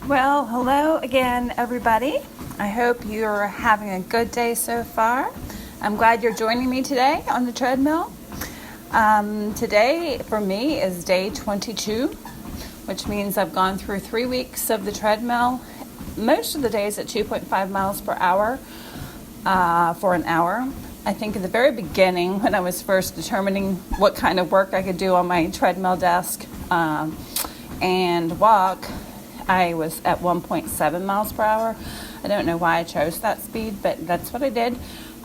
Well, hello again, everybody. I hope you're having a good day so far. I'm glad you're joining me today on the treadmill. Today, for me, is day 22, which means I've gone through 3 weeks of the treadmill, most of the days at 2.5 miles per hour for an hour. I think at the very beginning, when I was first determining what kind of work I could do on my treadmill desk and walk, I was at 1.7 miles per hour. I don't know why I chose that speed, but that's what I did.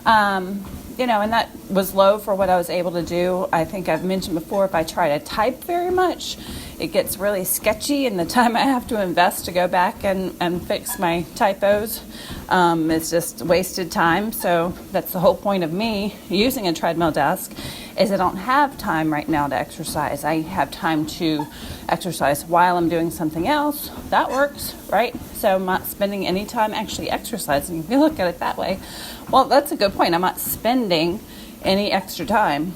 And that was low for what I was able to do. I think I've mentioned before, if I try to type very much, it gets really sketchy, and the time I have to invest to go back and fix my typos, it's just wasted time. So that's the whole point of me using a treadmill desk, is I don't have time right now to exercise. I have time to exercise while I'm doing something else. That works, right? So I'm not spending any time actually exercising. If you look at it that way, well, that's a good point. I'm not spending any extra time.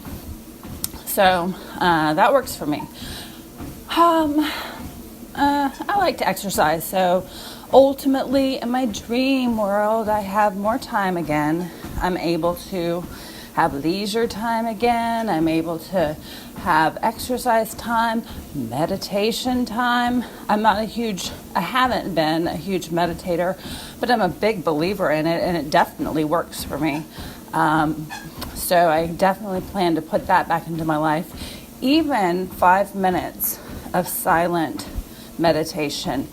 So that works for me. I like to exercise. So ultimately, in my dream world, I have more time again. I'm able to have leisure time again. I'm able to have exercise time, meditation time. I haven't been a huge meditator, but I'm a big believer in it, and it definitely works for me. So I definitely plan to put that back into my life. Even 5 minutes of silent meditation.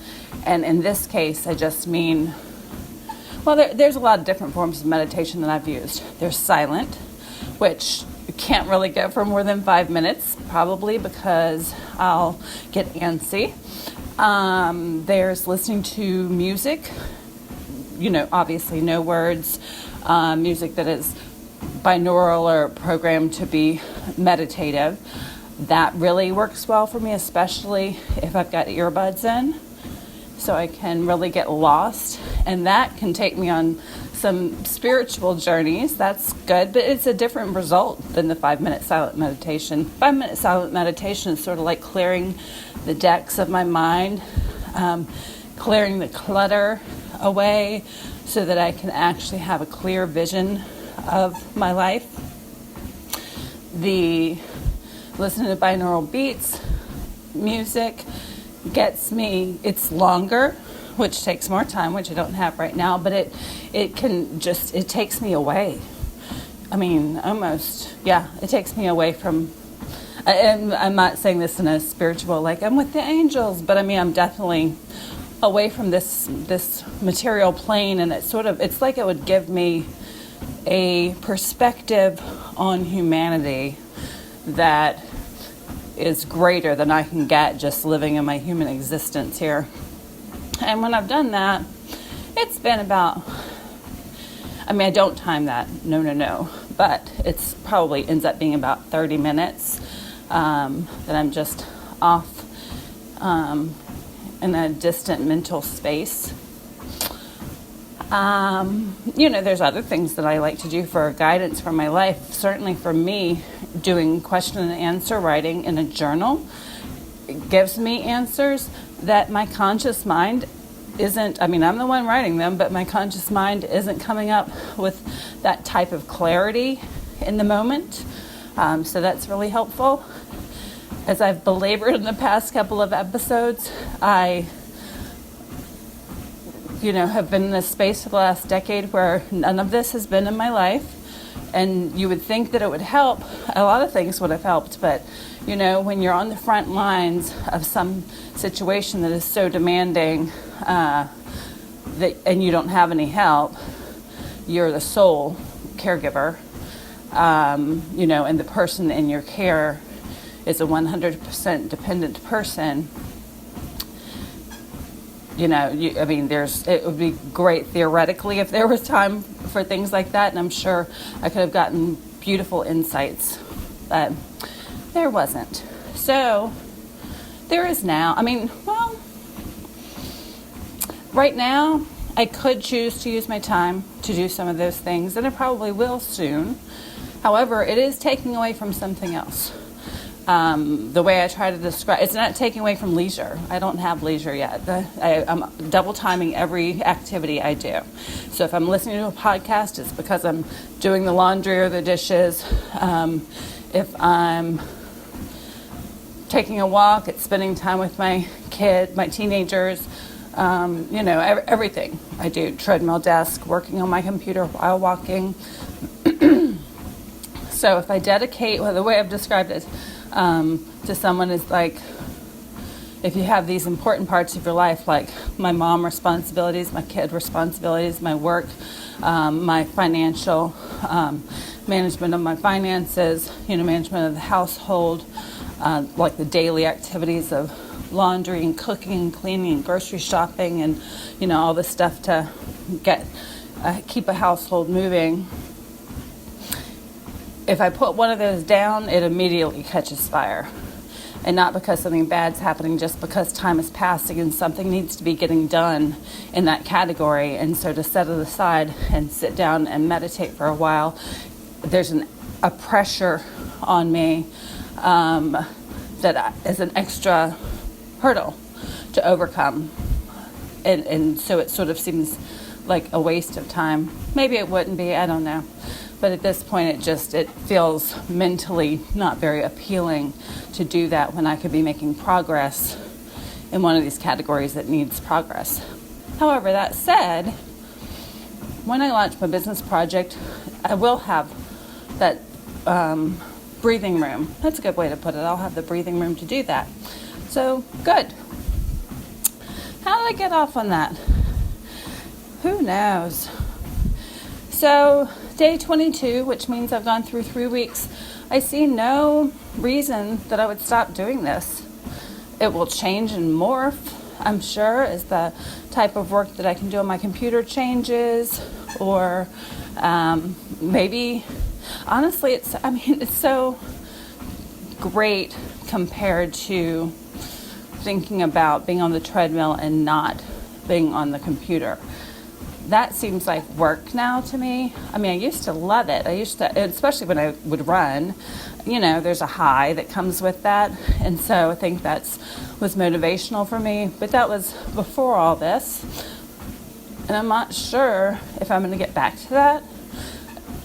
And in this case, I just mean, well, there's a lot of different forms of meditation that I've used. There's silent, which you can't really go for more than 5 minutes, probably because I'll get antsy. There's listening to music, obviously no words, music that is binaural or programmed to be meditative. That really works well for me, especially if I've got earbuds in, so I can really get lost, and that can take me on some spiritual journeys. That's good, but it's a different result than the 5-minute silent meditation. 5-minute silent meditation is sort of like clearing the decks of my mind, clearing the clutter away so that I can actually have a clear vision of my life. The listening to binaural beats, music gets me, it's longer, which takes more time, which I don't have right now, but it takes me away. I mean, it takes me away from, and I'm not saying this in a spiritual, like I'm with the angels, but I mean, I'm definitely away from this material plane, and it's like it would give me a perspective on humanity that is greater than I can get just living in my human existence here. And when I've done that, it's been about, I don't time that, no, but it's probably ends up being about 30 minutes that I'm just off in a distant mental space. There's other things that I like to do for guidance for my life. Certainly for me, doing question and answer writing in a journal, it gives me answers that my conscious mind isn't, I'm the one writing them, but my conscious mind isn't coming up with that type of clarity in the moment. So that's really helpful. As I've belabored in the past couple of episodes, I have been in this space for the last decade where none of this has been in my life. And you would think that it would help. A lot of things would have helped, but when you're on the front lines of some situation that is so demanding and you don't have any help, you're the sole caregiver, and the person in your care is a 100% dependent person. It would be great theoretically if there was time for things like that, and I'm sure I could have gotten beautiful insights, but there wasn't. So there is now. Right now, I could choose to use my time to do some of those things, and I probably will soon. However, it is taking away from something else. The way I try to describe, it's not taking away from leisure. I don't have leisure yet. I'm double timing every activity I do. So if I'm listening to a podcast, it's because I'm doing the laundry or the dishes. If I'm taking a walk, it's spending time with my teenagers, everything. I do treadmill desk, working on my computer while walking. So if I dedicate, the way I've described it to someone is like, if you have these important parts of your life, like my mom responsibilities, my kid responsibilities, my work, my financial management of my finances, management of the household, like the daily activities of laundry and cooking and cleaning and grocery shopping and, all this stuff to keep a household moving. If I put one of those down, it immediately catches fire. And not because something bad's happening, just because time is passing and something needs to be getting done in that category. And so to set it aside and sit down and meditate for a while, there's a pressure on me that is an extra hurdle to overcome. And so it sort of seems like a waste of time. Maybe it wouldn't be, I don't know. But at this point, it feels mentally not very appealing to do that when I could be making progress in one of these categories that needs progress. However, that said, when I launch my business project, I will have that breathing room. That's a good way to put it. I'll have the breathing room to do that. So, good. How did I get off on that? Who knows? So, day 22, which means I've gone through 3 weeks, I see no reason that I would stop doing this. It will change and morph, I'm sure, as the type of work that I can do on my computer changes, or maybe, honestly, it's so great compared to thinking about being on the treadmill and not being on the computer. That seems like work now to me. I used to love it. Especially when I would run, there's a high that comes with that. And so I think that was motivational for me. But that was before all this. And I'm not sure if I'm going to get back to that.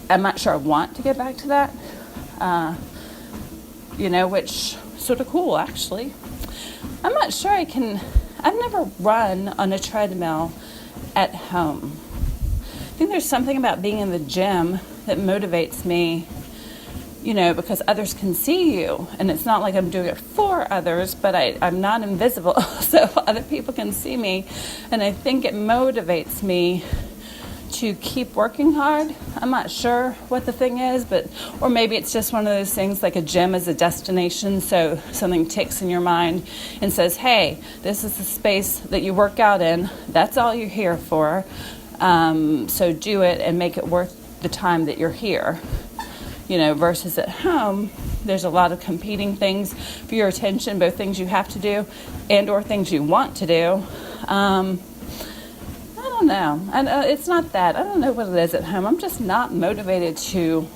I'm not sure I want to get back to that. Which sort of cool, actually. I'm not sure I've never run on a treadmill at home. I think there's something about being in the gym that motivates me, because others can see you. And it's not like I'm doing it for others, but I'm not invisible, so other people can see me. And I think it motivates me to keep working hard. I'm not sure what the thing is, or maybe it's just one of those things like a gym is a destination, so something ticks in your mind and says, hey, this is the space that you work out in. That's all you're here for. So do it and make it worth the time that you're here. Versus at home, there's a lot of competing things for your attention, both things you have to do and or things you want to do. I don't know. And it's not that. I don't know what it is at home. I'm just not motivated to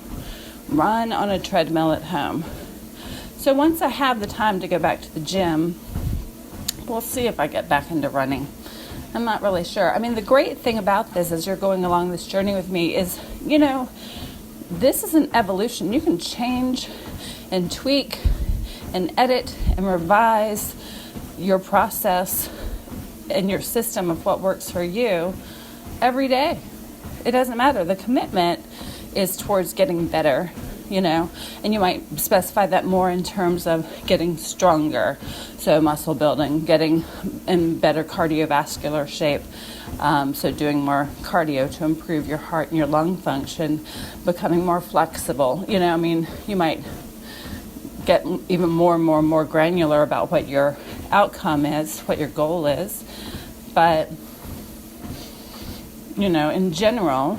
run on a treadmill at home. So once I have the time to go back to the gym, we'll see if I get back into running. I'm not really sure. The great thing about this as you're going along this journey with me is, this is an evolution. You can change and tweak and edit and revise your process and your system of what works for you every day. It doesn't matter. The commitment is towards getting better, and you might specify that more in terms of getting stronger. So muscle building, getting in better cardiovascular shape. So doing more cardio to improve your heart and your lung function, becoming more flexible. You might get even more and more granular about what your outcome is, what your goal is. But, in general,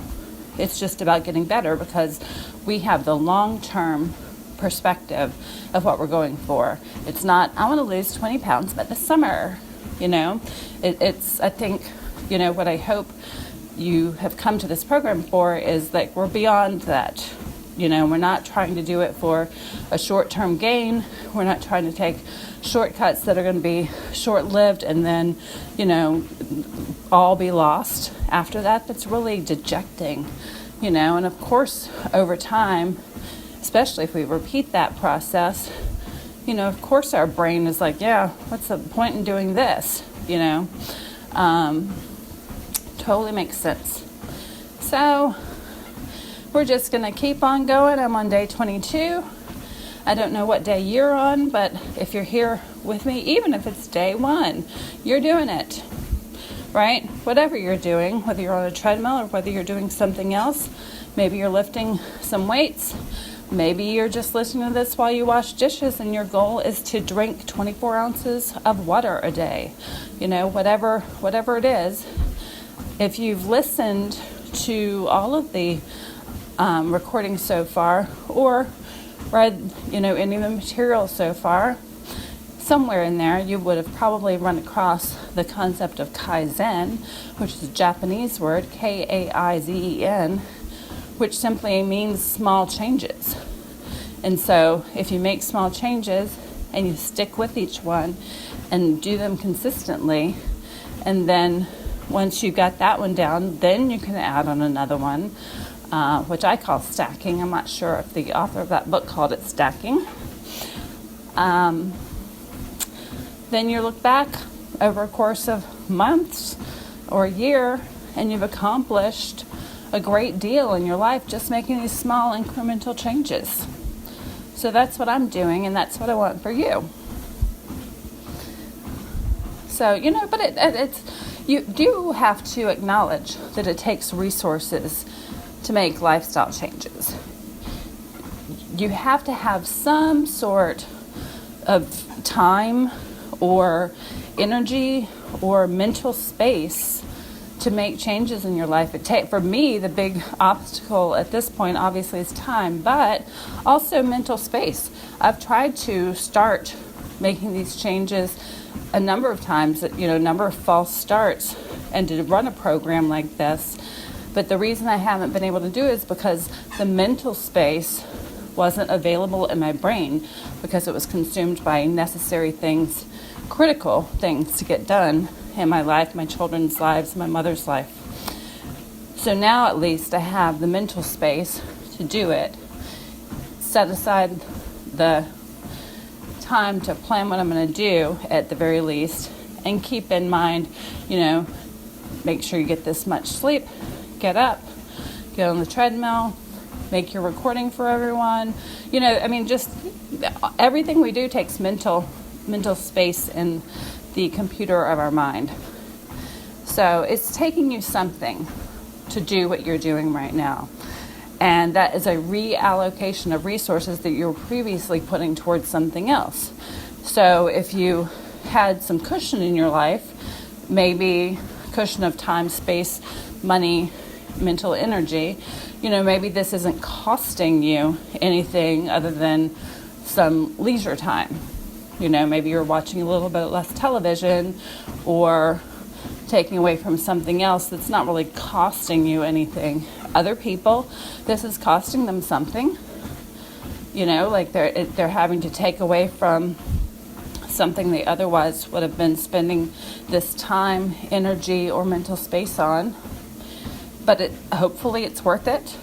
it's just about getting better because we have the long-term perspective of what we're going for. It's not, I want to lose 20 pounds by the summer, It's, I think, what I hope you have come to this program for is that we're beyond that. We're not trying to do it for a short-term gain. We're not trying to take shortcuts that are going to be short-lived and then, all be lost after that. That's really dejecting, and of course, over time, especially if we repeat that process, of course our brain is like, yeah, what's the point in doing this, Totally makes sense. So we're just going to keep on going. I'm on day 22. I don't know what day you're on, but if you're here with me, even if it's day 1, you're doing it, right? Whatever you're doing, whether you're on a treadmill or whether you're doing something else, maybe you're lifting some weights, maybe you're just listening to this while you wash dishes and your goal is to drink 24 ounces of water a day, whatever it is. If you've listened to all of the recordings so far or read, any of the material so far, somewhere in there you would have probably run across the concept of Kaizen, which is a Japanese word, Kaizen, which simply means small changes. And so if you make small changes and you stick with each one and do them consistently, and then once you got that one down, then you can add on another one, which I call stacking. I'm not sure if the author of that book called it stacking. Then you look back over a course of months or a year, and you've accomplished a great deal in your life just making these small incremental changes. So that's what I'm doing, and that's what I want for you. So, but it's you do have to acknowledge that it takes resources to make lifestyle changes. You have to have some sort of time or energy or mental space to make changes in your life. For me, the big obstacle at this point obviously is time, but also mental space. I've tried to start making these changes a number of times, a number of false starts, and to run a program like this. But the reason I haven't been able to do it is because the mental space wasn't available in my brain because it was consumed by necessary things, critical things to get done in my life, my children's lives, my mother's life. So now at least I have the mental space to do it, set aside the time to plan what I'm going to do at the very least, and keep in mind, make sure you get this much sleep, get up, get on the treadmill, make your recording for everyone. Just everything we do takes mental space in the computer of our mind. So it's taking you something to do what you're doing right now. And that is a reallocation of resources that you were previously putting towards something else. So if you had some cushion in your life, maybe cushion of time, space, money, mental energy, maybe this isn't costing you anything other than some leisure time. Maybe you're watching a little bit less television or taking away from something else that's not really costing you anything. Other people, this is costing them something. Like they're having to take away from something they otherwise would have been spending this time, energy, or mental space on. But hopefully it's worth it.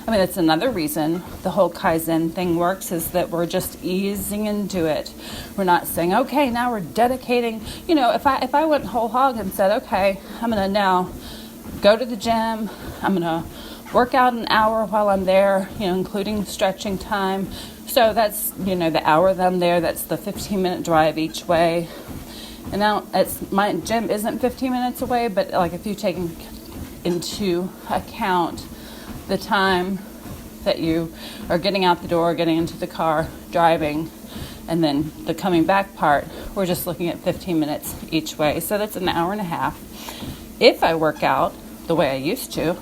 That's another reason the whole Kaizen thing works, is that we're just easing into it. We're not saying, okay, now we're dedicating. If I went whole hog and said, okay, I'm going to now go to the gym, I'm going to work out an hour while I'm there, including stretching time. So that's, the hour that I'm there, that's the 15-minute drive each way. And now my gym isn't 15 minutes away, but like if you take into account the time that you are getting out the door, getting into the car, driving, and then the coming back part, we're just looking at 15 minutes each way. So that's an hour and a half. If I work out the way I used to,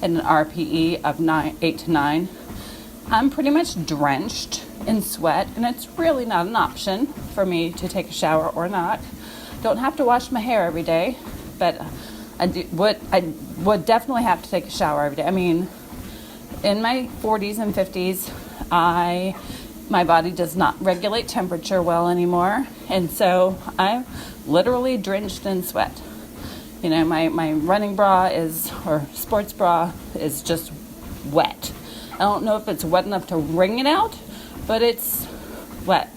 at an RPE of 8 to 9, I'm pretty much drenched in sweat, and it's really not an option for me to take a shower or not. Don't have to wash my hair every day, but I would definitely have to take a shower every day. in my 40s and 50s, my body does not regulate temperature well anymore, and so I'm literally drenched in sweat. My running bra or sports bra is just wet. I don't know if it's wet enough to wring it out, but it's wet.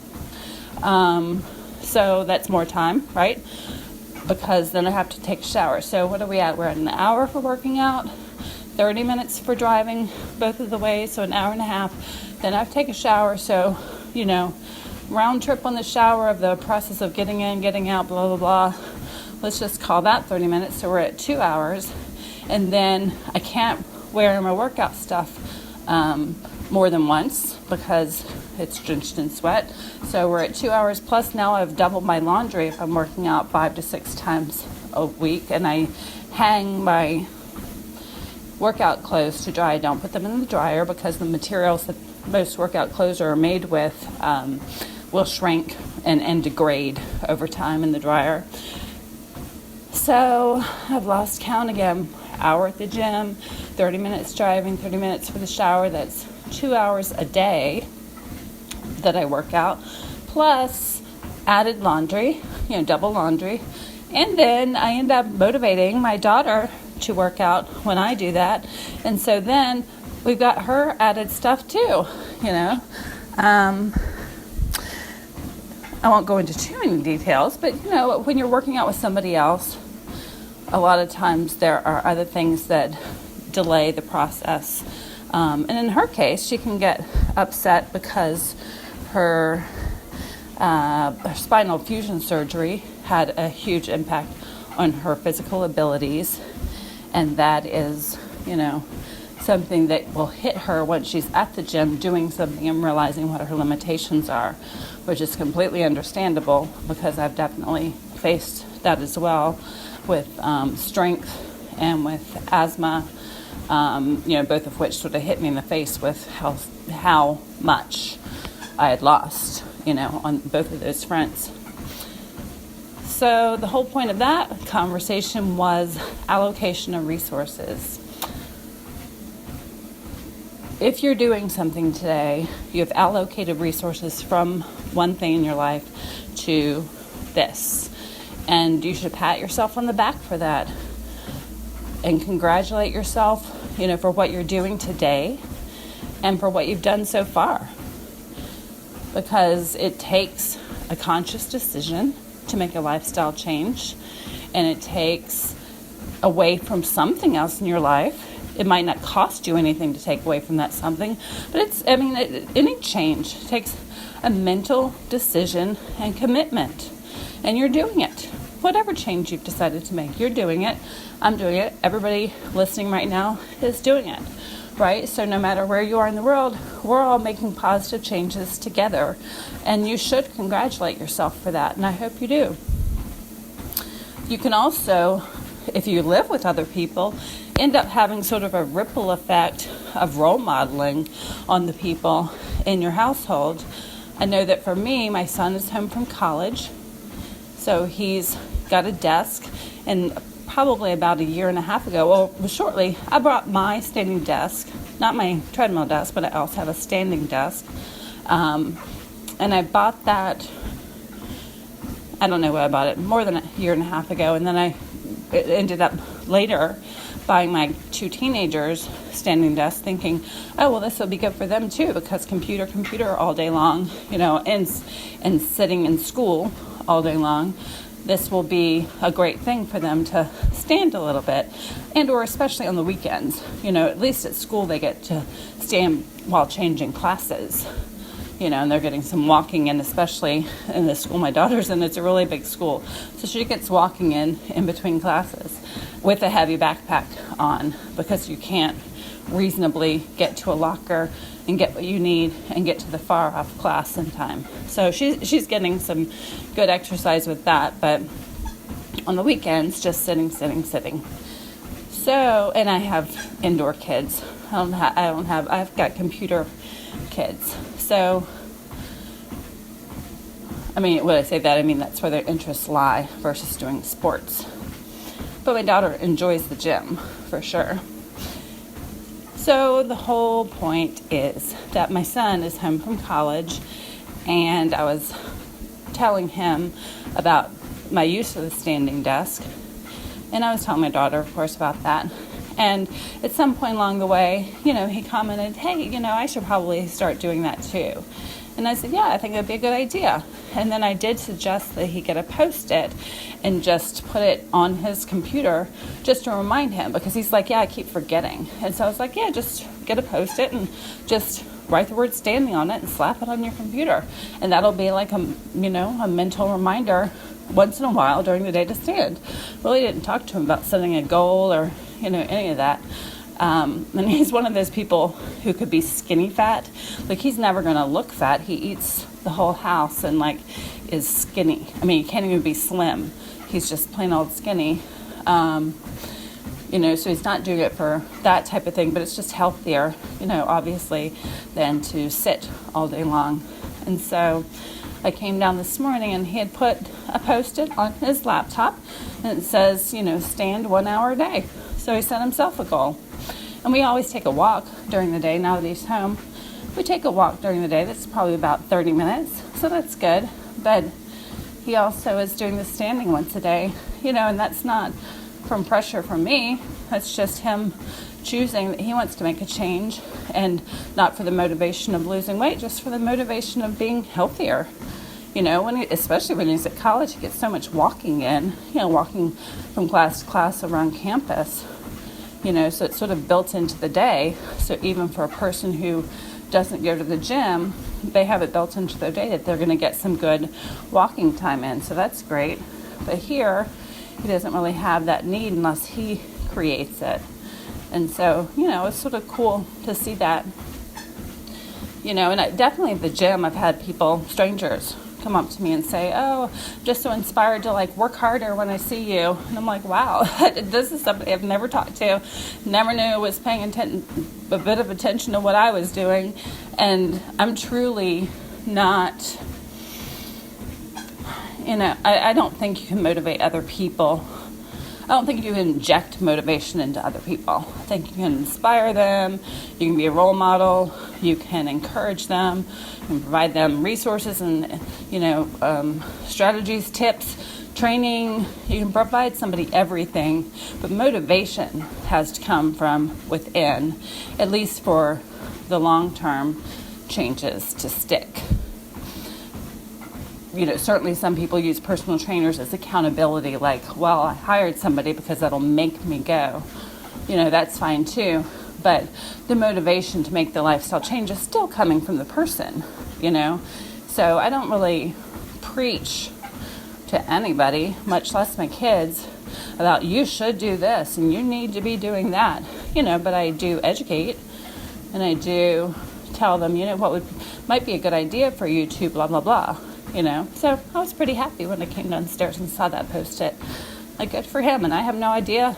So that's more time, right? Because then I have to take a shower. So what are we at? We're at an hour for working out, 30 minutes for driving both of the ways, so an hour and a half. Then I have to take a shower, so, round trip on the shower of the process of getting in, getting out, blah, blah, blah. Let's just call that 30 minutes, so we're at 2 hours. And then I can't wear my workout stuff more than once because it's drenched in sweat. So we're at 2 hours plus. Now I've doubled my laundry if I'm working out 5 to 6 times a week, and I hang my workout clothes to dry. I don't put them in the dryer because the materials that most workout clothes are made with will shrink and degrade over time in the dryer. So I've lost count again. Hour at the gym, 30 minutes driving, 30 minutes for the shower. That's 2 hours a day that I work out, plus added laundry, double laundry. And then I end up motivating my daughter to work out when I do that. And so then we've got her added stuff too, I won't go into too many details, but when you're working out with somebody else, a lot of times there are other things that delay the process. And in her case, she can get upset because her spinal fusion surgery had a huge impact on her physical abilities. And that is, something that will hit her once she's at the gym doing something and realizing what her limitations are, which is completely understandable because I've definitely faced that as well with strength and with asthma, both of which sort of hit me in the face with how much I had lost, on both of those fronts. So the whole point of that conversation was allocation of resources. If you're doing something today, you have allocated resources from one thing in your life to this. And you should pat yourself on the back for that and congratulate yourself, for what you're doing today and for what you've done so far. Because it takes a conscious decision to make a lifestyle change, and it takes away from something else in your life. It might not cost you anything to take away from that something, but any change takes a mental decision and commitment. And you're doing it. Whatever change you've decided to make, you're doing it. I'm doing it. Everybody listening right now is doing it, right? So no matter where you are in the world, we're all making positive changes together. And you should congratulate yourself for that, and I hope you do. You can also, if you live with other people, end up having sort of a ripple effect of role modeling on the people in your household. I know that for me, my son is home from college, so he's got a desk, and probably about a year and a half ago, shortly, I brought my standing desk, not my treadmill desk, but I also have a standing desk, and I bought that, I don't know when I bought it, more than a year and a half ago, and then I ended up later buying my 2 teenagers standing desk, thinking, this will be good for them too, because computer all day long, and sitting in school all day long. This will be a great thing for them to stand a little bit, and or especially on the weekends. At least at school they get to stand while changing classes, and they're getting some walking in, especially in the school my daughter's in. It's a really big school, so she gets walking in between classes with a heavy backpack on, because you can't reasonably get to a locker and get what you need and get to the far off class in time. So she's getting some good exercise with that, but on the weekends, just sitting. So, and I have indoor kids. I've got computer kids. So, when I say that, that's where their interests lie versus doing sports. But my daughter enjoys the gym, for sure. So the whole point is that my son is home from college, and I was telling him about my use of the standing desk, and I was telling my daughter, of course, about that. And at some point along the way, he commented, hey, I should probably start doing that too. And I said, yeah, I think that'd be a good idea. And then I did suggest that he get a Post-it and just put it on his computer just to remind him, because he's like, yeah, I keep forgetting. And so I was like, yeah, just get a Post-it and just write the word standing on it and slap it on your computer. And that'll be like a mental reminder once in a while during the day to stand. Really didn't talk to him about setting a goal or, any of that. And he's one of those people who could be skinny fat. Like, he's never going to look fat. He eats the whole house and is skinny. I mean, he can't even be slim. He's just plain old skinny. So he's not doing it for that type of thing, but it's just healthier, obviously, than to sit all day long. And so I came down this morning and he had put a Post-it on his laptop and it says, stand 1 hour a day. So he set himself a goal. And we always take a walk during the day now that he's home. We take a walk during the day. That's probably about 30 minutes. So that's good. But he also is doing the standing once a day, and that's not from pressure from me. That's just him choosing that he wants to make a change, and not for the motivation of losing weight, just for the motivation of being healthier. Especially when he's at college, he gets so much walking in, walking from class to class around campus. So it's sort of built into the day. So even for a person who doesn't go to the gym, they have it built into their day that they're going to get some good walking time in. So that's great. But here, he doesn't really have that need unless he creates it. And so, it's sort of cool to see that. And definitely at the gym, I've had strangers, come up to me and say, oh, I'm just so inspired to work harder when I see you. And I'm like, wow, this is somebody I've never talked to, never knew was paying a bit of attention to what I was doing. And I'm truly not, I don't think you can motivate other people. I don't think you can inject motivation into other people. I think you can inspire them, you can be a role model, you can encourage them, you can provide them resources and, strategies, tips, training. You can provide somebody everything, but motivation has to come from within, at least for the long-term changes to stick. Certainly some people use personal trainers as accountability, I hired somebody because that'll make me go. That's fine too. But the motivation to make the lifestyle change is still coming from the person, So I don't really preach to anybody, much less my kids, about you should do this and you need to be doing that, but I do educate and I do tell them, what might be a good idea for you to blah, blah, blah. So I was pretty happy when I came downstairs and saw that Post-it. Good for him. And I have no idea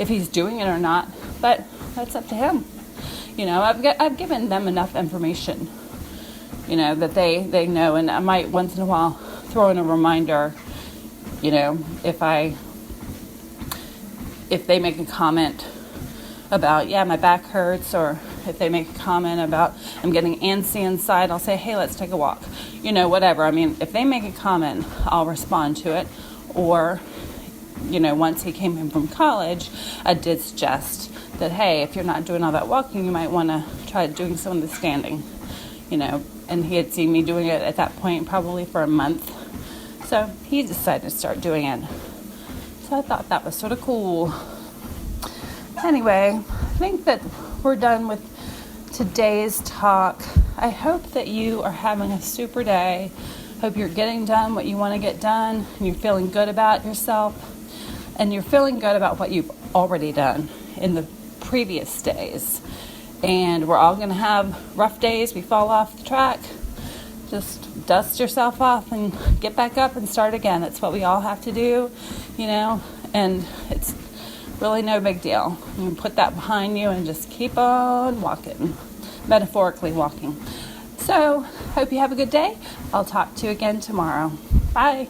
if he's doing it or not, but that's up to him. I've given them enough information, that they know. And I might once in a while throw in a reminder, if they make a comment about, my back hurts, or if they make a comment about I'm getting antsy inside, I'll say, hey, let's take a walk. Whatever. I mean, if they make a comment, I'll respond to it. Or, once he came in from college, I did suggest that, hey, if you're not doing all that walking, you might want to try doing some of the standing, and he had seen me doing it at that point probably for a month. So he decided to start doing it. So I thought that was sort of cool. Anyway, I think that we're done with today's talk. I hope that you are having a super day. Hope you're getting done what you want to get done, and you're feeling good about yourself, and you're feeling good about what you've already done in the previous days. And we're all going to have rough days. We fall off the track. Just dust yourself off and get back up and start again. That's what we all have to do, and it's really no big deal. You can put that behind you and just keep on walking, metaphorically walking. So, hope you have a good day. I'll talk to you again tomorrow. Bye.